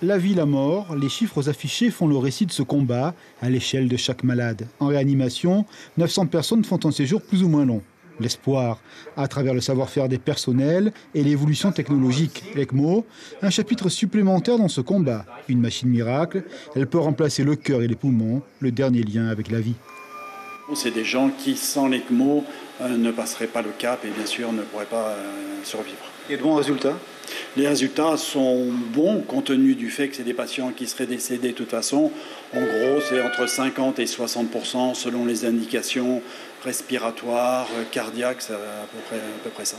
La vie, la mort, les chiffres affichés font le récit de ce combat à l'échelle de chaque malade. En réanimation, 900 personnes font un séjour plus ou moins long. L'espoir, à travers le savoir-faire des personnels et l'évolution technologique. L'ECMO, un chapitre supplémentaire dans ce combat. Une machine miracle, elle peut remplacer le cœur et les poumons, le dernier lien avec la vie. C'est des gens qui, sans l'ECMO, ne passeraient pas le cap et bien sûr ne pourraient pas survivre. Et de bons résultats ? Les résultats sont bons compte tenu du fait que c'est des patients qui seraient décédés de toute façon. En gros, c'est entre 50 et 60% selon les indications respiratoires, cardiaques, c'est à peu près ça.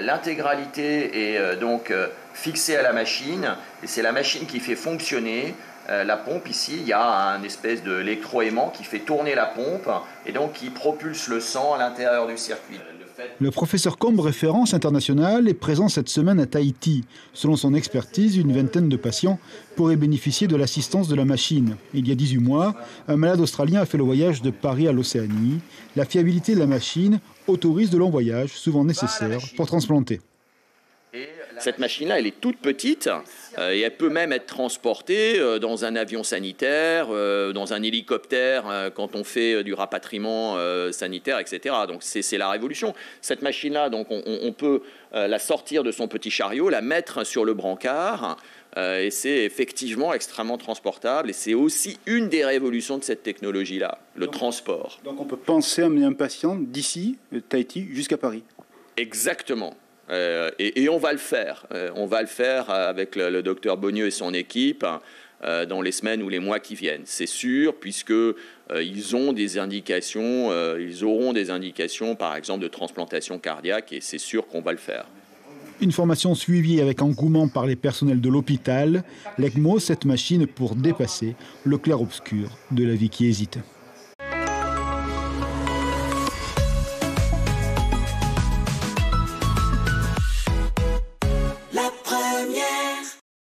L'intégralité est donc fixée à la machine et c'est la machine qui fait fonctionner la pompe. Ici, il y a un espèce d'électroaimant qui fait tourner la pompe et donc qui propulse le sang à l'intérieur du circuit. Le professeur Combe, référence internationale, est présent cette semaine à Tahiti. Selon son expertise, une vingtaine de patients pourraient bénéficier de l'assistance de la machine. Il y a 18 mois, un malade australien a fait le voyage de Paris à l'Océanie. La fiabilité de la machine autorise de longs voyages, souvent nécessaires, pour transplanter. Cette machine-là, elle est toute petite et elle peut même être transportée dans un avion sanitaire, dans un hélicoptère quand on fait du rapatriement sanitaire, etc. Donc c'est la révolution. Cette machine-là, donc on peut la sortir de son petit chariot, la mettre sur le brancard et c'est effectivement extrêmement transportable et c'est aussi une des révolutions de cette technologie-là, le transport. Donc on peut penser à amener un patient d'ici, Tahiti, jusqu'à Paris. Exactement. Et on va le faire. On va le faire avec le docteur Beaunieu et son équipe dans les semaines ou les mois qui viennent. C'est sûr, puisque ils ont des indications, ils auront des indications, par exemple, de transplantation cardiaque, et c'est sûr qu'on va le faire. Une formation suivie avec engouement par les personnels de l'hôpital. L'ECMO, cette machine pour dépasser le clair-obscur de la vie qui hésite.